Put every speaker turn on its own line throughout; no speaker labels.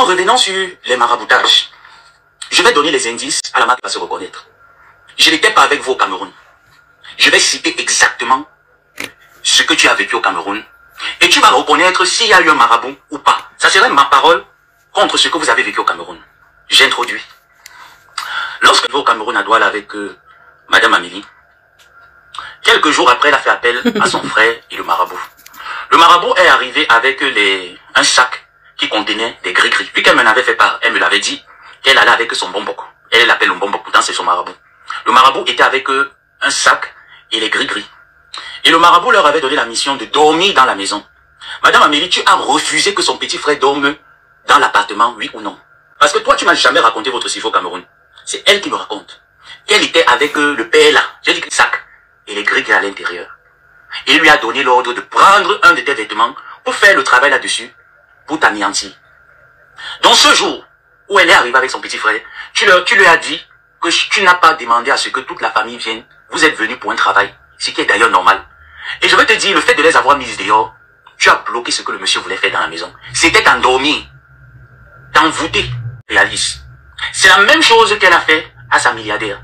Donc, revenons sur les maraboutages. Je vais donner les indices à la marque qui va se reconnaître. Je n'étais pas avec vous au Cameroun. Je vais citer exactement ce que tu as vécu au Cameroun. Et tu vas reconnaître s'il y a eu un marabout ou pas. Ça serait ma parole contre ce que vous avez vécu au Cameroun. J'introduis. Lorsque je vais au Cameroun à Douala avec Madame Amélie, quelques jours après, elle a fait appel à son frère et le marabout. Le marabout est arrivé avec un sac qui contenait des gris-gris. Vu qu'elle me l'avait fait part, elle me l'avait dit qu'elle allait avec son bombok. Elle l'appelle le bombok, pourtant c'est son marabout. Le marabout était avec un sac et les gris-gris. Et le marabout leur avait donné la mission de dormir dans la maison. Madame Amélie, tu as refusé que son petit frère dorme dans l'appartement, oui ou non? Parce que toi, tu m'as jamais raconté votre séjour au Cameroun. C'est elle qui me raconte. Qu'elle était avec le père là. J'ai dit que le sac et les gris-gris à l'intérieur. Et il lui a donné l'ordre de prendre un de tes vêtements pour faire le travail là-dessus, pour t'anéantir. Donc ce jour où elle est arrivée avec son petit frère, tu lui as dit que tu n'as pas demandé à ce que toute la famille vienne. Vous êtes venus pour un travail, ce qui est d'ailleurs normal. Et je veux te dire, le fait de les avoir mises dehors, tu as bloqué ce que le monsieur voulait faire dans la maison. C'était t'endormir, t'envoûter, réalise. C'est la même chose qu'elle a fait à sa milliardaire.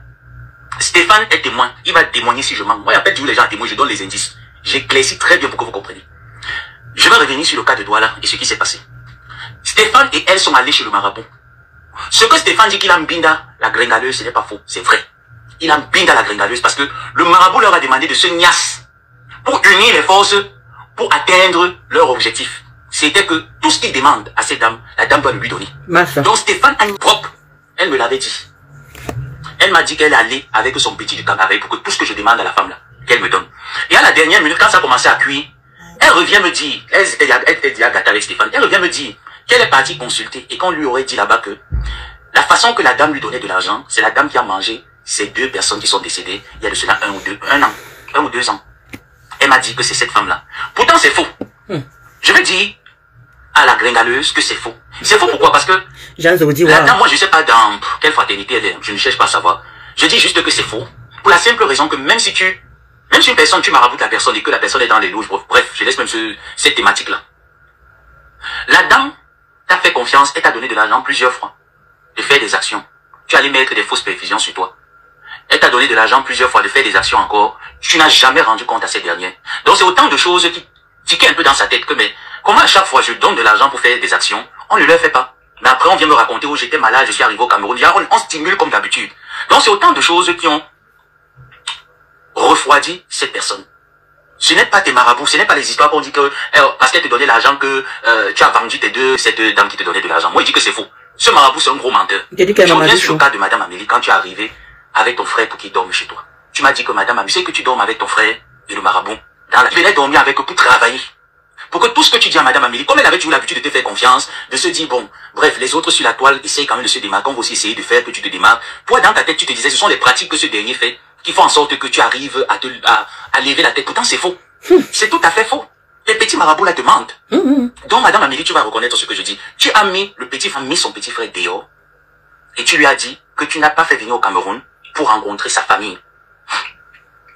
Stéphane est témoin. Il va témoigner si je mens. Moi, j'appelle toujours les gens à témoin, je donne les indices. J'éclaircis très bien pour que vous compreniez. Je vais revenir sur le cas de Douala et ce qui s'est passé. Stéphane et elle sont allés chez le marabout. Ce que Stéphane dit qu'il a mbinda la gringaleuse, ce n'est pas faux, c'est vrai. Il a mbinda la gringaleuse parce que le marabout leur a demandé de se niasse pour unir les forces pour atteindre leur objectif. C'était que tout ce qu'il demande à cette dame, la dame doit lui donner. Donc Stéphane a une propre. Elle me l'avait dit. Elle m'a dit qu'elle allait avec son petit du cabaret pour que tout ce que je demande à la femme là, qu'elle me donne. Et à la dernière minute, quand ça a commencé à cuire, elle revient me dire, elle était déjà gâtée avec Stéphane, elle revient me dire qu'elle est partie consulter et qu'on lui aurait dit là-bas que la façon que la dame lui donnait de l'argent, c'est la dame qui a mangé ces deux personnes qui sont décédées il y a de cela un ou deux ans. Elle m'a dit que c'est cette femme-là. Pourtant c'est faux. Je vais dire à la gringaleuse que c'est faux. C'est faux pourquoi? Parce que la dame, moi je sais pas dans quelle fraternité elle est, je ne cherche pas à savoir. Je dis juste que c'est faux. Pour la simple raison que même si une personne, tu maraboutes la personne et que la personne est dans les loges, bref, je laisse même cette thématique-là. La dame t'a fait confiance et t'a donné de l'argent plusieurs fois de faire des actions. Tu allais mettre des fausses prévisions sur toi. Elle t'a donné de l'argent plusieurs fois de faire des actions encore. Tu n'as jamais rendu compte à cette dernière. Donc c'est autant de choses qui tiquent un peu dans sa tête que mais comment à chaque fois je donne de l'argent pour faire des actions, on ne le fait pas. Mais après on vient me raconter où j'étais malade, je suis arrivé au Cameroun. On stimule comme d'habitude. Donc c'est autant de choses qui ont refroidi cette personne. Ce n'est pas tes marabouts, ce n'est pas les histoires qu'on dit que parce qu'elle te donnait l'argent que tu as vendu cette deux dames qui te donnaient de l'argent. Moi je dis que c'est faux. Ce marabout c'est un gros menteur. Je reviens sur le cas de Madame Amélie quand tu es arrivé avec ton frère pour qu'il dorme chez toi. Tu m'as dit que Madame Amélie, c'est que tu dormes avec ton frère et le marabout. Tu venais dormir avec eux pour travailler. Pour que tout ce que tu dis à Madame Amélie, comme elle avait toujours l'habitude de te faire confiance, de se dire, bon, bref, les autres sur la toile essayent quand même de se démarquer, on va aussi essayer de faire que tu te démarques. Toi, dans ta tête, tu te disais, ce sont les pratiques que ce dernier fait qui font en sorte que tu arrives à lever la tête. Pourtant, c'est faux. C'est tout à fait faux. Les petits marabouts là te mentent. Donc, Madame Amélie, tu vas reconnaître ce que je dis. Tu as mis son petit frère dehors et tu lui as dit que tu n'as pas fait venir au Cameroun pour rencontrer sa famille.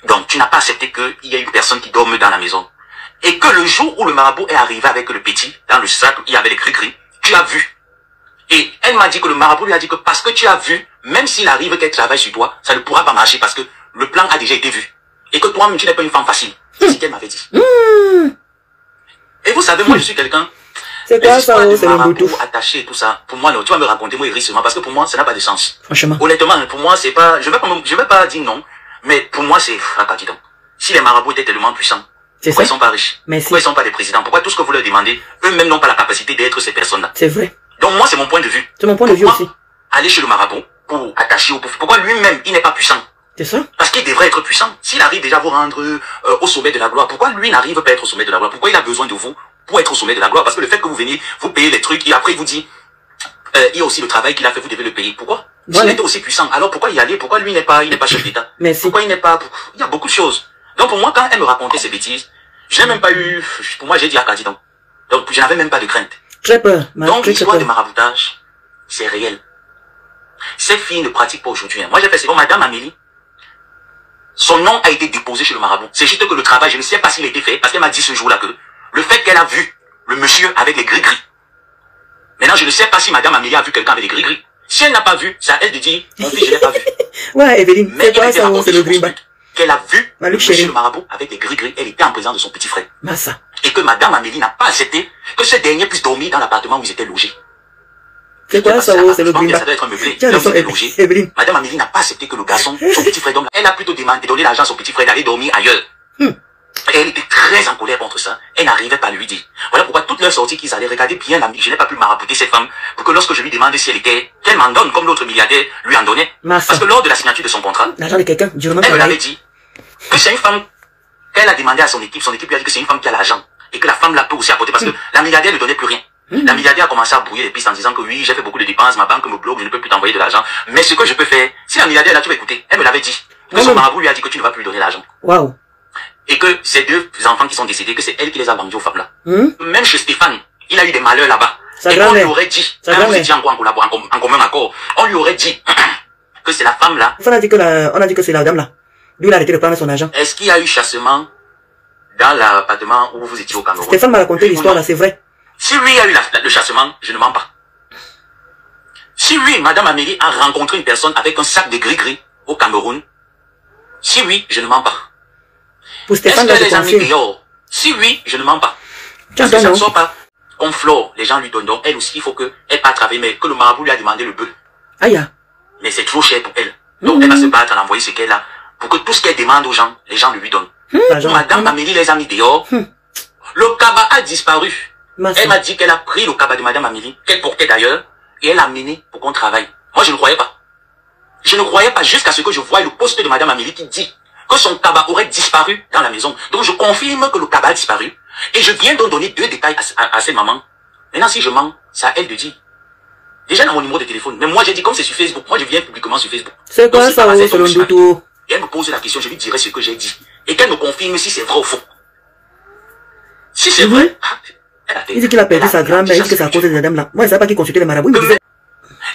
Donc, tu n'as pas accepté qu'il y ait une personne qui dorme dans la maison. Et que le jour où le marabout est arrivé avec le petit, dans le sac, il y avait les gris-gris, tu as vu. Et elle m'a dit que le marabout lui a dit que parce que tu as vu, même s'il arrive qu'elle travaille sur toi, ça ne pourra pas marcher parce que le plan a déjà été vu. Et que toi-même, tu n'es pas une femme facile. C'est ce qu'elle m'avait dit. Et vous savez, moi, je suis quelqu'un...
C'est quoi ça, c'est le
marabout attaché et tout ça. Pour moi, non, tu vas me raconter, moi, irrissement, parce que pour moi, ça n'a pas de sens.
Franchement.
Honnêtement, pour moi, c'est pas... Je vais pas dire non, mais pour moi, c'est... Si les marabouts étaient tellement puissants, pourquoi ils sont pas riches? Pourquoi ils sont pas des présidents? Pourquoi tout ce que vous leur demandez, eux-mêmes n'ont pas la capacité d'être ces personnes-là?
C'est vrai.
Donc moi, c'est mon point de vue.
C'est mon point de vue aussi.
Aller chez le marabout pour attacher au pouvoir. Pourquoi lui-même, il n'est pas puissant?
C'est ça.
Parce qu'il devrait être puissant. S'il arrive déjà à vous rendre au sommet de la gloire, pourquoi lui n'arrive pas à être au sommet de la gloire? Pourquoi il a besoin de vous pour être au sommet de la gloire? Parce que le fait que vous veniez, vous payez les trucs, et après il vous dit, il y a aussi le travail qu'il a fait, vous devez le payer. Pourquoi? S'il était aussi puissant, alors pourquoi y aller? Pourquoi lui il n'est pas chef d'État? Pourquoi il n'est pas... Il y a beaucoup de choses. Donc pour moi, quand elle me racontait ces bêtises, je n'ai même pas eu... Pour moi, j'ai dit Akadi donc. Donc je n'avais même pas de crainte.
Très peur.
Donc l'histoire de maraboutage, c'est réel. Ces filles ne pratiquent pas aujourd'hui. Moi j'ai fait c'est bon, Madame Amélie. Son nom a été déposé chez le marabout. C'est juste que le travail, je ne sais pas s'il a été fait, parce qu'elle m'a dit ce jour-là que le fait qu'elle a vu le monsieur avec les gris-gris, Maintenant, je ne sais pas si Madame Amélie a vu quelqu'un avec des gris-gris. Si elle n'a pas vu, c'est à elle de dire, mon fils, je l'ai pas vu.
Ouais, Evelyne,
Mais
c'est quoi ça, c'est le green back?
Qu'elle a vu
Monsieur
le marabout avec des gris-gris, elle était en présence de son petit frère.
Massa.
Et que Madame Amélie n'a pas accepté que ce dernier puisse dormir dans l'appartement où ils étaient logés.
C'est quoi ça, c'est le green back?
Ça doit être un meublé.
Tiens,
Là où ils étaient logés.
Evelyne.
Madame Amélie n'a pas accepté que le garçon, son petit frère, elle a plutôt demandé, donné l'argent à son petit frère d'aller dormir ailleurs. Et elle était très en colère contre ça. Elle n'arrivait pas à lui dire. Voilà pourquoi toutes leurs sorties qu'ils allaient regarder bien l'ami. Je n'ai pas pu marabouter cette femme pour que lorsque je lui demandais si elle était, qu'elle m'en donne comme l'autre milliardaire lui en donnait.
Massa.
Parce que lors de la signature de son contrat,
L'argent de quelqu'un,
elle me l'avait dit que c'est une femme qu'elle a demandé à son équipe lui a dit que c'est une femme qui a l'argent. Et que la femme l'a peut aussi apporter parce que la milliardaire ne donnait plus rien. La milliardaire a commencé à brouiller les pistes en disant que oui, j'ai fait beaucoup de dépenses, ma banque me bloque, je ne peux plus t'envoyer de l'argent. Mais ce que je peux faire, si la milliardaire là, tu vas écouter, elle me l'avait dit. Que son marabout lui a dit que tu ne vas plus lui donner l'argent.
Waouh.
Et que ces deux enfants qui sont décédés, que c'est elle qui les a vendus aux femmes là. Même chez Stéphane, il a eu des malheurs là-bas. Et on lui aurait dit, quand vous étiez en commun accord, on lui aurait dit que c'est la femme là.
On a dit que c'est la dame là. Lui, il a arrêté de prendre son argent.
Est-ce qu'il y a eu chassement dans l'appartement où vous étiez au Cameroun?
Stéphane m'a raconté l'histoire là, c'est vrai.
Si lui a eu le chassement, je ne mens pas. Si lui, Madame Amélie, a rencontré une personne avec un sac de gris-gris au Cameroun, si oui, je ne mens pas.
Pour Stéphane,
est-ce que les amis dehors? Si oui, je ne mens pas. Parce que ça ne sort pas. On flore, les gens lui donnent. Donc elle aussi, il faut qu'elle parte travailler, mais que le marabout lui a demandé le bœuf.
Aïe.
Mais c'est trop cher pour elle. Donc elle va se battre à envoyer ce qu'elle a. Pour que tout ce qu'elle demande aux gens, les gens lui donnent. Madame Amélie les a mis dehors. Le cabas a disparu. Elle m'a dit qu'elle a pris le cabas de Madame Amélie, qu'elle portait d'ailleurs, et elle l'a mené pour qu'on travaille. Moi, je ne croyais pas. Je ne croyais pas jusqu'à ce que je voie le poste de Madame Amélie qui dit que son cabas aurait disparu dans la maison. Donc, je confirme que le cabas a disparu. Et je viens donc donner 2 détails à cette maman. Maintenant, si je mens, c'est à elle de dire. Déjà dans mon numéro de téléphone. Mais moi, j'ai dit, comme c'est sur Facebook, moi, je viens publiquement sur Facebook.
C'est quoi ça, selon Doutou?
Et elle me pose la question, je lui dirai ce que j'ai dit. Et qu'elle me confirme si c'est vrai ou faux. Si c'est vrai,
il dit qu'il a perdu sa grand-mère, il dit que c'est à cause de la dame là. Moi, je ne sais pas qui consultait les marabouts.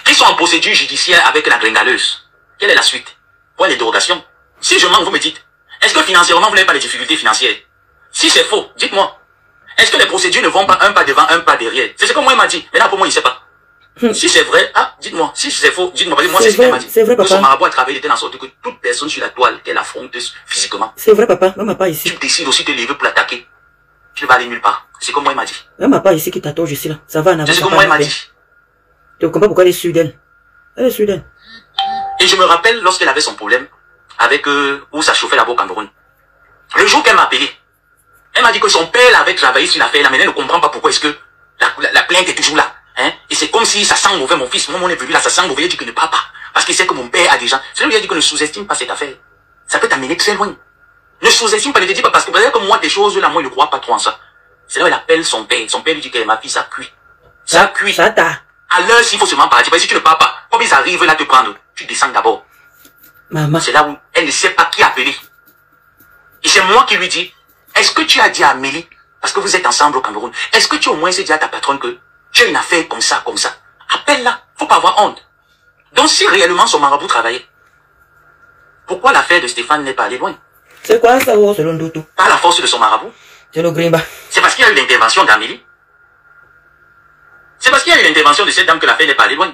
Ils sont en procédure judiciaire avec la gringaleuse. Quelle est la suite? Pour les dérogations. Si je mens, vous me dites, est-ce que financièrement, vous n'avez pas les difficultés financières? Si c'est faux, dites-moi. Est-ce que les procédures ne vont pas un pas devant, un pas derrière? C'est ce que moi, il m'a dit. Mais là, pour moi, il ne sait pas. Si c'est vrai, dites-moi. Si c'est faux, dites-moi. Moi, c'est ce qu'il m'a dit.
C'est vrai, papa.
Que son marabout a travaillé, il était en sorte que toute personne sur la toile qu'elle affronte physiquement.
C'est vrai, papa. Même pas ici.
Tu décides aussi de te lever pour l'attaquer. Tu ne vas aller nulle part. C'est comme moi, il m'a dit.
Même pas ici qui t'attend, je suis là. Ça va en avant.
C'est ce que moi, il m'a dit.
Tu ne comprends pas pourquoi elle est sûre d'elle. Elle est sûre d'elle.
Et je me rappelle lorsqu'elle avait son problème avec où ça chauffait là-bas au Cameroun. Le jour qu'elle m'a appelé, elle m'a dit que son père avait travaillé sur l'affaire là, mais elle ne comprend pas pourquoi est-ce que la plainte est toujours là. Hein? Et c'est comme si ça sent mauvais, mon fils. Moi, on est venu là, ça sent mauvais. Il dit que ne parle pas. Parce qu'il sait que mon père a des gens. C'est lui qui a dit que ne sous-estime pas cette affaire. Ça peut t'amener très loin. Ne sous-estime pas, ne te dis pas, parce que peut-être que moi, des choses là, moi, il ne croit pas trop en ça. C'est là où il appelle son père. Son père lui dit que ma fille, ça cuit. Ça cuit.
Ça t'a.
À l'heure, s'il faut seulement partir. Parce que si tu ne pars pas, comme ils arrivent là te prendre, tu descends d'abord.
Maman.
C'est là où elle ne sait pas qui appeler. Et c'est moi qui lui dis, est-ce que tu as dit à Amélie, parce que vous êtes ensemble au Cameroun, est-ce que tu au moins dit à ta patronne que tu as une affaire comme ça, appelle-la, faut pas avoir honte. Donc si réellement son marabout travaillait, pourquoi l'affaire de Stéphane n'est pas allée loin?
C'est quoi ça, selon Doutou?
Pas la force de son marabout.
C'est le grimba.
C'est parce qu'il y a eu l'intervention d'Amélie. C'est parce qu'il y a eu l'intervention de cette dame que l'affaire n'est pas allée loin.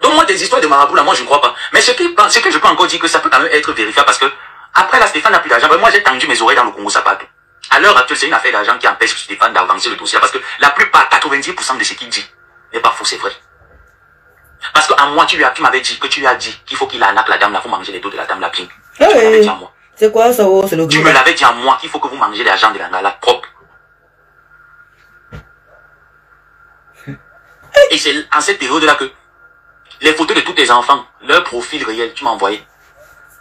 Donc moi, des histoires de marabout, là, moi, je ne crois pas. Mais ce que je peux encore dire, que ça peut quand même être vérifiable, parce que, après, là, Stéphane n'a plus d'argent. Moi, j'ai tendu mes oreilles dans le Congo, ça part. À l'heure actuelle, c'est une affaire d'argent qui empêche Stéphane d'avancer le dossier, parce que la plupart, 90% de ce qu'il dit n'est pas faux, c'est vrai. Parce que à moi, tu m'avais dit, que tu lui as dit qu'il faut qu'il arnaque la dame, là, faut manger les dos de la dame, la ping. Tu me l'avais dit à moi.
C'est quoi ça, c'est le grimba?
Tu me l'avais dit à moi qu'il faut que vous mangez l'argent de la ngala propre. Et c'est en cette période-là que les photos de tous tes enfants, leur profil réel, tu m'as envoyé.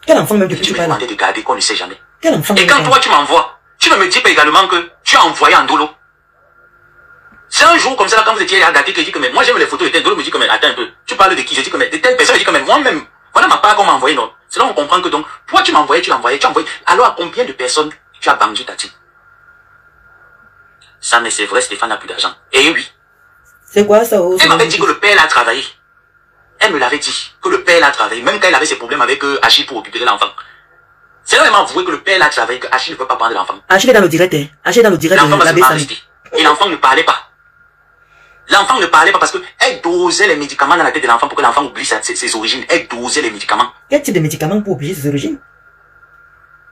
Quel enfant même depuis
tu me demandais de garder qu'on ne sait jamais.
Quel enfant?
Et quand toi tu m'envoies, tu ne me dis pas également que tu as envoyé Ndolo. C'est un jour comme ça, là, quand vous étiez à gâter, que je dis que mais moi j'aime les photos de tel Ndolo, me dit que mais attends un peu, tu parles de qui? Je dis que mais de telle personne, je dis que mais moi-même, voilà ma part qu'on m'a envoyé, non. C'est là on comprend que donc, toi tu m'as envoyé, tu l'as envoyé, tu as envoyé. Alors à combien de personnes tu as vendu ta team? Ça mais c'est vrai, Stéphane n'a plus d'argent. Et oui.
C'est quoi ça?
Elle m'avait dit que le père a travaillé. Elle me l'avait dit, que le père a travaillé, même quand il avait ses problèmes avec Achille pour occuper de l'enfant. C'est là qu'elle m'a avoué que le père a travaillé, que Achille ne peut pas prendre l'enfant.
Achille est dans le direct, hein. Achille est dans le direct.
L'enfant va se rester. Et l'enfant ne parlait pas. L'enfant ne parlait pas parce qu'elle dosait les médicaments dans la tête de l'enfant pour que l'enfant oublie ses origines. Elle dosait les médicaments.
Quel type de médicament pour oublier ses origines?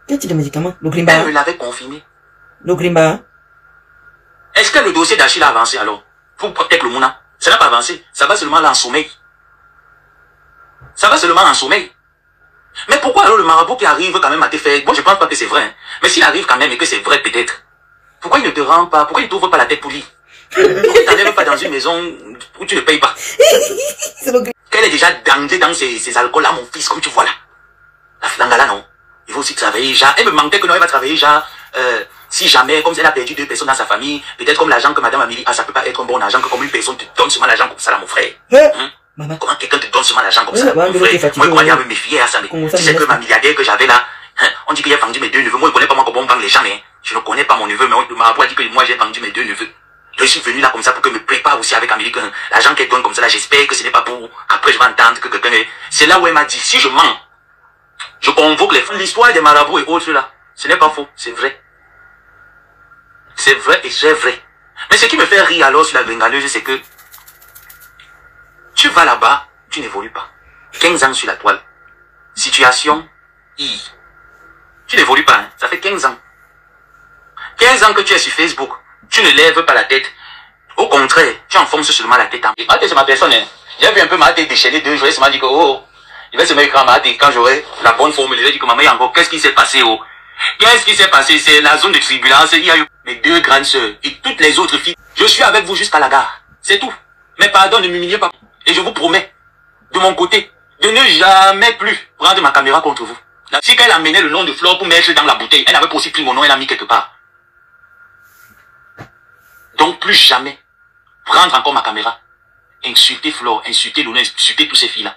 Quel type de médicament? Le Grimba?
Elle me l'avait confirmé.
Le Grimba?
Est-ce que le dossier d'Achille a avancé alors? Pour peut-être le Mouna. Ça n'a pas avancé. Ça va seulement là en sommeil. Ça va seulement en sommeil. Mais pourquoi alors le marabout qui arrive quand même à te faire... Moi je pense pas que c'est vrai. Hein. Mais s'il arrive quand même et que c'est vrai peut-être. Pourquoi il ne te rend pas? Pourquoi il ne t'ouvre pas la tête pour lui? Pourquoi il ne t'enlève pas dans une maison où tu ne payes pas? Qu'elle est déjà dandée dans ces alcools-là, mon fils, comme tu vois là. La flangala, non. Il faut aussi travailler, genre. Elle me mentait que non, elle va travailler, genre. Si jamais, comme elle a perdu 2 personnes dans sa famille, peut-être comme l'argent que madame Amélie a, ça peut pas être un bon argent que comme une personne te donne seulement l'argent comme ça là, mon frère. Maman. Comment quelqu'un te donne seulement l'argent comme ça, mon frère? Moi, je croyais à me méfier à ça, mais tu sais que ma milliardaire que j'avais là, on dit qu'il a vendu mes 2 neveux. Moi, je connais pas moi comment on vend les gens, mais je ne connais pas mon neveu, mais le marabout a dit que moi, j'ai vendu mes 2 neveux. Je suis venu là comme ça pour que me prépare aussi avec Amélie, que l'argent qu'elle donne comme ça là, j'espère que ce n'est pas pour qu'après je vais entendre que quelqu'un est... C'est là où elle m'a dit, si je mens, je convoque les femmes. L'histoire des marabouts et autres là, ce n'est pas faux, c'est vrai. C'est vrai et c'est vrai. Mais ce qui me fait rire alors sur la gringaleuse, c'est que tu vas là-bas, tu n'évolues pas. 15 ans sur la toile. Situation, tu n'évolues pas, hein. Ça fait 15 ans. 15 ans que tu es sur Facebook. Tu ne lèves pas la tête. Au contraire, tu enfonces seulement la tête en... Ma tête, c'est ma personne. Hein. J'ai vu un peu ma tête déchaîner 2 jours. Il m'a dit que, oh, il va se mettre ma tête. Quand j'aurai la bonne formule, il va dire que maman, encore, qu'est-ce qui s'est passé, oh? Qu'est-ce qui s'est passé? C'est la zone de turbulence. Il y a eu mes 2 grandes sœurs et toutes les autres filles. Je suis avec vous jusqu'à la gare. C'est tout. Mais pardon, ne m'humiliez pas. Et je vous promets, de mon côté, de ne jamais plus prendre ma caméra contre vous. Si qu'elle amenait le nom de Flore pour mettre dans la bouteille, elle avait pas aussi pris mon nom, elle l'a mis quelque part. Donc plus jamais prendre encore ma caméra, insulter Flore, insulter Luna, insulter tous ces filles-là.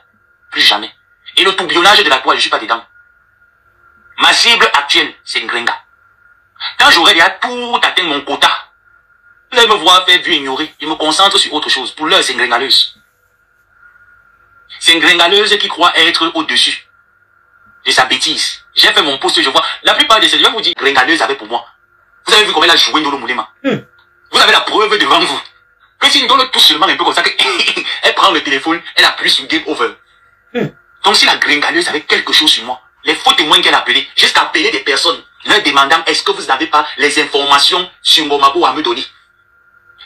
Plus jamais. Et le tourbillonnage de la toile, je suis pas dedans. Ma cible actuelle, c'est Ngrenga. Quand j'aurai déjà tout atteint mon quota, là, ils me voient faire vu ignorer. Ils me concentrent sur autre chose. Pour l'heure, c'est Ngrengaleuse. C'est Ngrengaleuse qui croit être au-dessus de sa bêtise. J'ai fait mon post, je vois. La plupart de ces gens vous disent Ngrengaleuse avait pour moi. Vous avez vu comment elle a joué Ndolo Moulema. Vous avez la preuve devant vous. Que si Ndolo touche seulement un peu comme ça, elle prend le téléphone, elle appuie sur Game Over. Donc si la Ngrengaleuse avait quelque chose sur moi, les faux témoins qu'elle a appelés, jusqu'à appeler des personnes, leur demandant est-ce que vous n'avez pas les informations sur Ngomabo à me donner.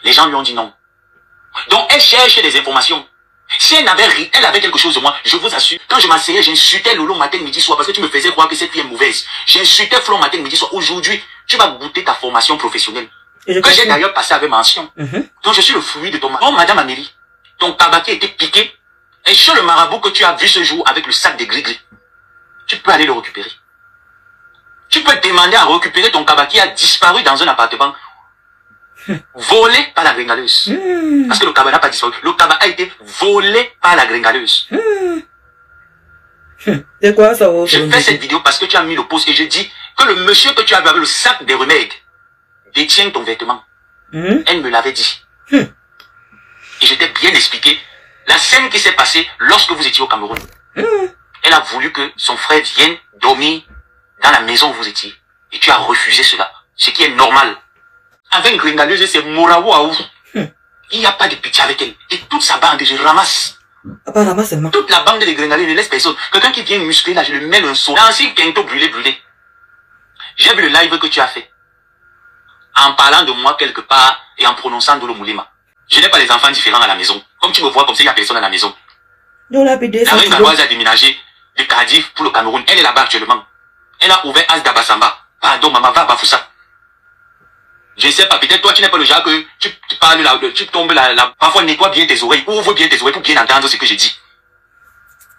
Les gens lui ont dit non. Donc elle cherche des informations. Si elle n'avait rien, elle avait quelque chose de moi, je vous assure. Quand je m'asseyais, j'insultais Lolo matin, midi, soir, parce que tu me faisais croire que cette fille est mauvaise. J'insultais Flo matin, midi, soir. Aujourd'hui, tu vas goûter ta formation professionnelle. Que j'ai d'ailleurs passé avec mention. Donc je suis le fruit de ton mari. Oh, madame Amélie, ton tabac était piqué. Et chez le marabout que tu as vu ce jour avec le sac de gris-gris, tu peux aller le récupérer. Tu peux demander à récupérer ton tabac qui a disparu dans un appartement. Volé par la Ngrengaleuse. Parce que le tabac n'a pas disparu. Le tabac a été volé par la Ngrengaleuse.
C'est quoi ça?
Je fais cette vidéo parce que tu as mis le post et je dis que le monsieur que tu as vu avec le sac des remèdes détient ton vêtement. Elle me l'avait dit. Et je t'ai bien expliqué la scène qui s'est passée lorsque vous étiez au Cameroun. Elle a voulu que son frère vienne dormir dans la maison où vous étiez. Et tu as refusé cela. Ce qui est normal. Avec Ngrengaleuse, c'est Morawaou. Il n'y a pas de pitié avec elle. Et toute sa bande, je ramasse.
Pas ramasse seulement.
Toute la bande de Ngrengaleuse ne laisse personne. Quelqu'un qui vient muscler là, je le mets un saut. Nancy Kento brûlé. J'ai vu le live que tu as fait. En parlant de moi quelque part et en prononçant Ndolo Moulema. Je n'ai pas les enfants différents à la maison. Comme tu me vois comme ça, il n'y a personne à la maison. La reine Galoise a déménagé de Cardiff pour le Cameroun. Elle est là-bas actuellement. Elle a ouvert As d'Abasamba. Pardon, maman, va à Bafoussa. Je ne sais pas, peut-être toi tu n'es pas le genre que tu parles là, tu tombes là, parfois nettoie bien tes oreilles, ouvre bien tes oreilles pour bien entendre ce que je dis.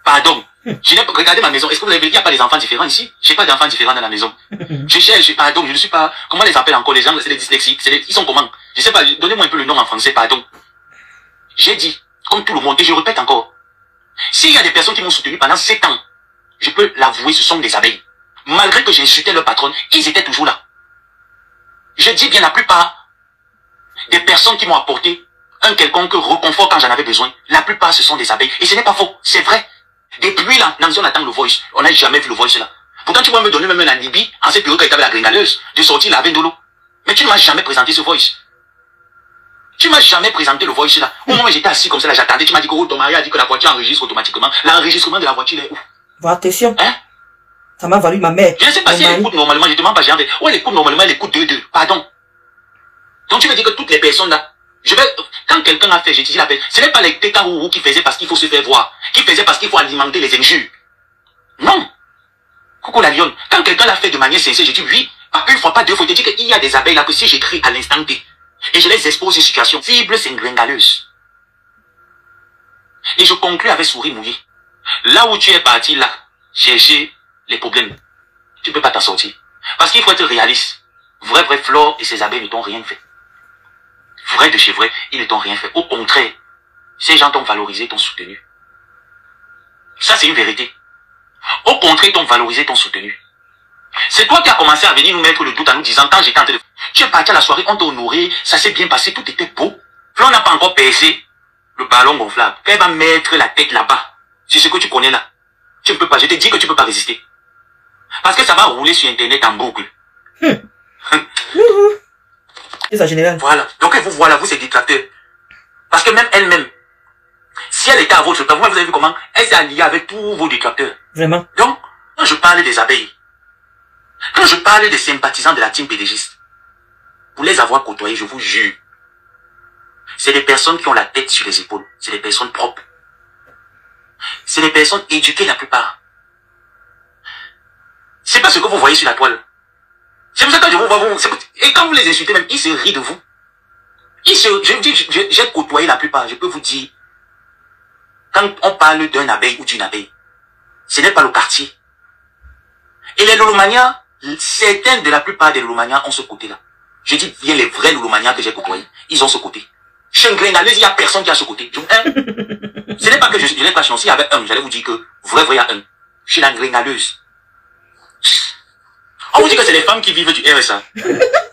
Pardon. Je n'ai pas regardé ma maison. Est-ce que vous avez vu qu'il n'y a pas des enfants différents ici? Je n'ai pas d'enfants différents dans la maison. Je cherche, pardon, je ne suis pas, comment on les appelle encore les gens, c'est les dyslexiques, ils sont comment? Je ne sais pas, donnez-moi un peu le nom en français, pardon. J'ai dit, comme tout le monde, et je répète encore, s'il y a des personnes qui m'ont soutenu pendant 7 ans, je peux l'avouer, ce sont des abeilles. Malgré que j'insultais leur patronne, ils étaient toujours là. Je dis bien la plupart des personnes qui m'ont apporté un quelconque reconfort quand j'en avais besoin, la plupart ce sont des abeilles. Et ce n'est pas faux, c'est vrai. Depuis là, Nancy, on attend le voice. On n'a jamais vu le voice là. Pourtant, tu vas me donner même un alibi en cette période quand tu avais la Ngrengaleuse de sortir la Ndolo. Mais tu ne m'as jamais présenté ce voice. Tu m'as jamais présenté le voice là. Au moment où j'étais assis comme ça, là, j'attendais. Tu m'as dit que ton mari a dit que la voiture enregistre automatiquement. L'enregistrement de la voiture est où?
Bon, attention.
Hein?
Ça m'a valu ma mère.
Je ne sais pas si elle écoute normalement. Je te demande pas, j'ai envie. Ou elle écoute normalement, elle écoute 2-2. Pardon. Donc tu me dis que toutes les personnes là, quand quelqu'un a fait, j'ai dit la paix, ce n'est pas les tétarourous qui faisaient parce qu'il faut se faire voir, qui faisaient parce qu'il faut alimenter les injures. Non. Coucou la lionne. Quand quelqu'un l'a fait de manière sincère, j'ai dit oui, pas une fois, pas deux fois, je dis qu'il y a des abeilles là que si j'écris à l'instant T, et je les expose à une situation cible, c'est une gringaleuse. Et je conclus avec sourire mouillé. Là où tu es parti là, chercher les problèmes, tu ne peux pas t'en sortir. Parce qu'il faut être réaliste. Vrai Flore et ses abeilles ne t'ont rien fait. Vrai de chez vrai, ils ne t'ont rien fait. Au contraire, ces gens t'ont valorisé, t'ont soutenu. Ça, c'est une vérité. Au contraire, t'ont valorisé, t'ont soutenu. C'est toi qui as commencé à venir nous mettre le doute en nous disant, quand j'étais en train de... Tu es parti à la soirée, on t'a honoré, ça s'est bien passé, tout était beau. Flore n'a pas encore percé le ballon gonflable. Elle va mettre la tête là-bas. C'est ce que tu connais là. Tu ne peux pas, je te dis que tu ne peux pas résister. Parce que ça va rouler sur Internet en boucle.
C'est ça, général.
Voilà. Donc, vous voilà, vous, c'est détracteur. Parce que même elle-même, si elle était à votre temps, vous avez vu comment elle s'est alliée avec tous vos détracteurs.
Vraiment.
Donc, quand je parle des abeilles, quand je parle des sympathisants de la team pédégiste, pour les avoir côtoyés, je vous jure, c'est des personnes qui ont la tête sur les épaules. C'est des personnes propres. C'est des personnes éduquées la plupart. C'est pas ce que vous voyez sur la toile. C'est pour ça que je vous vois, et quand vous les insultez même, ils se rient de vous. Je vous dis, j'ai côtoyé la plupart, je peux vous dire, quand on parle d'un abeille ou d'une abeille, ce n'est pas le quartier. Et les lolomanias, certains de la plupart des lolomanias ont ce côté-là. Je dis bien les vrais lolomanias que j'ai côtoyés, ils ont ce côté. Chez un gringaleuse, il n'y a personne qui a ce côté. Ce n'est pas que je n'ai pas chance, s'il y avait un, j'allais vous dire que vrai, il y a un. Chez la gringaleuse. On vous dit que c'est les femmes qui vivent du RSA.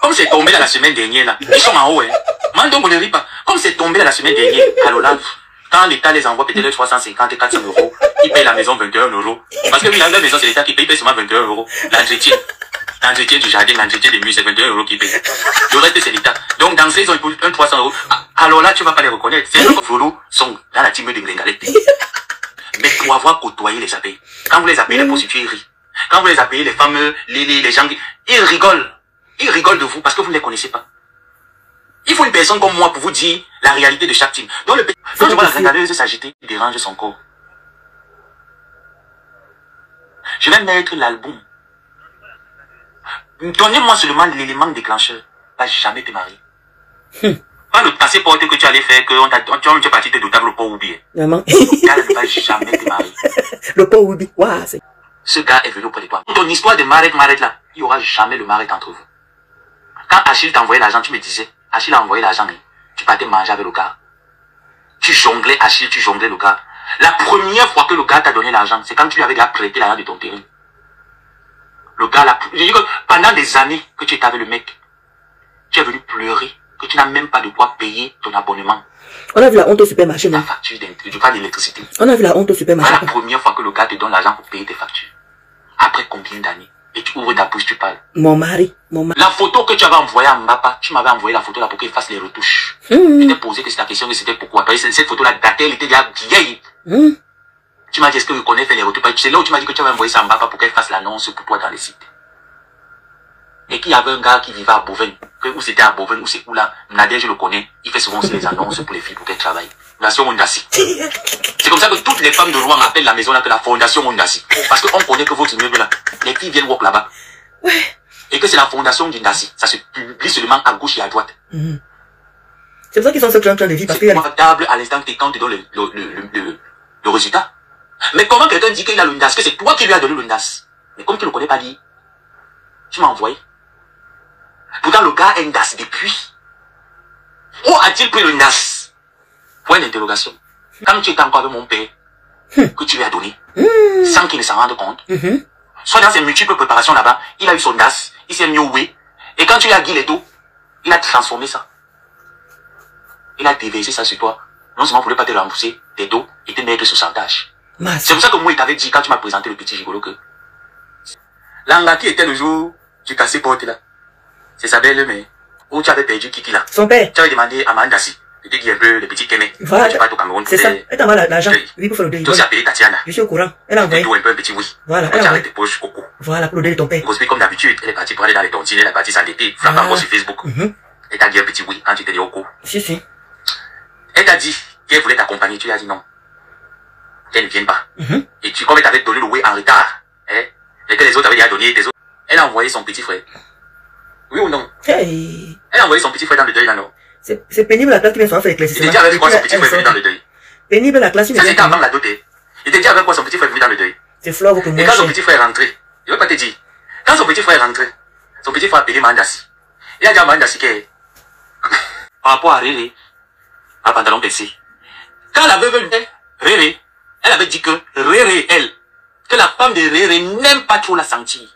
Comme c'est tombé dans la semaine dernière, là. Ils sont en haut, hein. Mandon, on ne rit pas. Comme c'est tombé dans la semaine dernière, alors là, quand l'État les envoie peut-être 350 et 400 euros, ils payent la maison 21 euros. Parce que oui, la maison, c'est l'État qui paye seulement 21 euros. L'entretien du jardin, l'entretien des murs, c'est 21 euros qui paye. Le reste, c'est l'État. Donc, dans ces, ils ont un 300 euros. Alors là, tu vas pas les reconnaître. C'est eux qui sont dans la team de Gringalette. Mais pour avoir côtoyé les abeilles, quand vous les appelez les prostituées, ils rient. Quand vous les appelez les femmes, les gens, ils rigolent. Ils rigolent de vous parce que vous ne les connaissez pas. Il faut une personne comme moi pour vous dire la réalité de chaque team. Donc quand je vois la gringaleuse s'agiter, il dérange son corps. Je vais mettre l'album. Donnez-moi seulement l'élément déclencheur. Pas jamais te marier. Pas le passé porté que tu allais faire, que tu es parti te doter le pot oublié.
Vraiment.
Elle ne va jamais te marier.
Le pot oublié. Waouh, c'est...
Ce gars est venu auprès de toi. Ton histoire de Maret là, il n'y aura jamais le Maret entre vous. Quand Achille t'envoyait l'argent, tu me disais, Achille a envoyé l'argent, tu partais manger avec le gars. Tu jonglais Achille, tu jonglais le gars. La première fois que le gars t'a donné l'argent, c'est quand tu lui avais déjà prêté l'argent de ton terrain. Le gars, je dis que pendant des années que tu étais avec le mec, tu es venu pleurer, que tu n'as même pas de quoi payer ton abonnement.
On a vu la honte au supermarché,
La
non?
facture d'électricité.
On a vu la honte au supermarché.
C'est la première fois que le gars te donne l'argent pour payer tes factures. Après combien d'années? Et tu ouvres ta bouche, tu parles.
Mon mari.
La photo que tu avais envoyée à Mbappa, tu m'avais envoyé la photo là pour qu'il fasse les retouches. Je t'ai posé que c'est la question, que c'était pourquoi. Parce que cette photo-là datait, elle était déjà vieille. Tu m'as dit, est-ce que je connais faire les retouches? C'est là où tu m'as dit que tu avais envoyé ça à Mbappa pour qu'elle fasse l'annonce pour toi dans les sites. Et qu'il y avait un gars qui vivait à Boven, où c'était à Boven, où c'est où là, Nadia, je le connais, il fait souvent aussi les annonces pour les filles pour qu'elles travaillent. Fondation Ondassi. C'est comme ça que toutes les femmes de Rouen appellent la maison là que la Fondation Ondassi. Parce qu'on connaît que votre immeuble là, les filles viennent walk là-bas.
Ouais.
Et que c'est la Fondation d'Ondassi. Ça se publie seulement à gauche et à droite.
C'est pour ça qu'ils sont en train de vivre.
C'est confortable à l'instant T quand tu donnes le résultat. Mais comment quelqu'un dit qu'il a le NDAS, que c'est toi qui lui as donné le NDAS? Mais comme tu ne le connais pas dit, tu m'as envoyé. Pourtant le gars a un NDAS depuis. Où a-t-il pris le NDAS? Point d'interrogation. Quand tu étais encore avec mon père, que tu lui as donné, sans qu'il ne s'en rende compte, soit dans ses multiples préparations là-bas, il a eu son DAS, il s'est mis au way, et quand tu lui as dit les dos, il a transformé ça. Il a déversé ça sur toi. Non seulement pour ne pas te rembourser tes dos et te mettre sous chantage. C'est pour ça que moi, il t'avait dit, quand tu m'as présenté le petit gigolo, que l'Angaki était le jour du cassé porte là. C'est sa belle, mais où tu avais perdu Kiki là.
Son père.
Tu avais demandé à Mandasi de te dire un peu les petits kémés.
Voilà.
Tu pars au Cameroun.
C'est ça. Elle t'a envoyé l'argent. Oui, pour faire le deuil.
Tu as aussi appelé Tatiana.
Je suis au courant. Elle a envoyé.
Tu un peu un petit oui.
Voilà.
Tu as tes poches au cou.
Voilà, pour le deuil de ton père.
Rosby, comme d'habitude, elle est partie pour aller dans les tontines, elle est partie s'endetter, frappe encore sur Facebook. Elle t'a dit un petit oui quand tu t'es dit au cou.
Si.
Elle t'a dit qu'elle voulait t'accompagner, tu lui as dit non. Qu'elle ne vienne pas. Et tu, comme elle t'avait donné le oui en retard, hein, et que les autres avaient déjà donné tes autres, elle a envoyé son petit frère. Oui ou non?
Hey.
Elle a envoyé son petit frère dans le deuil là, non?
C'est pénible la classe qui vient souvent faire l'éclaircissement.
Il était dit avec quoi son petit frère venu dans le deuil?
Pénible la classe qui
Ça
vient.
c'était avant la dotée. Il était dit avec quoi son petit frère venu dans le deuil?
C'est Flore que moi.
Et quand son petit frère est rentré, je ne vais pas te dire, quand son petit frère est rentré, son petit frère a appelé Mandasi. Il a dit à Mandasi que, par rapport à Réré, à pantalon baissé, quand la veuve venait, Réré, elle avait dit que Réré, elle, que la femme de Réré n'aime pas trop la sentir.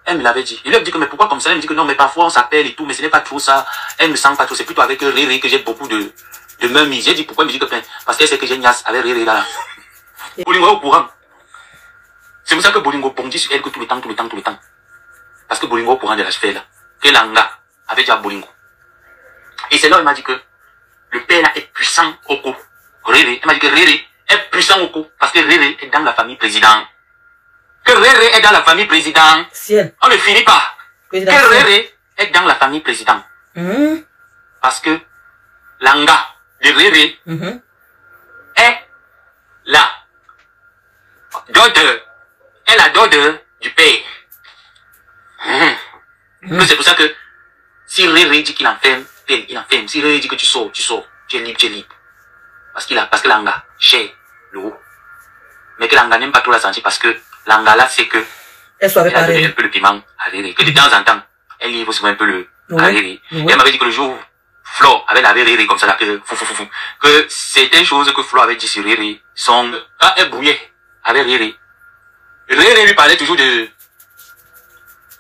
Elle me l'avait dit. Il lui a dit que, mais pourquoi comme ça? Elle me dit que non, mais parfois on s'appelle et tout, mais ce n'est pas trop ça. Elle me sent pas trop. C'est plutôt avec Réré que j'ai beaucoup de memies. J'ai dit pourquoi? Elle me dit que, parce qu'elle sait que j'ai niasse avec Réré là. Bolingo est au courant. C'est pour ça que Bolingo bondit sur elle que tout le temps. Parce que Bolingo est au courant de la sphère là. Que Langa avait dit à Bolingo. Et c'est là où il m'a dit que le père là est puissant au cou. Réré. Elle m'a dit que Réré est puissant au cou. Parce que Réré est dans la famille président. Que Réré est dans la famille président.
Ciel.
On ne finit pas.
Président
Que Réré est dans la famille président. Parce que Langa de Réré est la daughter. Est la daughter du père. C'est pour ça que si Réré dit qu'il enferme, il enferme. Si Réré dit que tu sors. Tu es libre. Parce que Langa cher le haut. Mais que Langa n'aime pas trop la sentir parce que Langa là c'est que
elle soit
a donné un peu le piment à Réré. Que de temps en temps, elle livre souvent un peu le à Réré. Et elle m'avait dit que le jour où Flo avait lavé Réré comme ça, là, que certaines choses que Flo avait dit sur Réré sont, quand elle brouillait avec Réré, Réré lui parlait toujours de,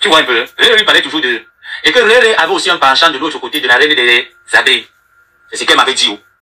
tu vois un peu, Réré lui parlait toujours de, et que Réré avait aussi un penchant de l'autre côté de la reine des abeilles. C'est ce qu'elle m'avait dit.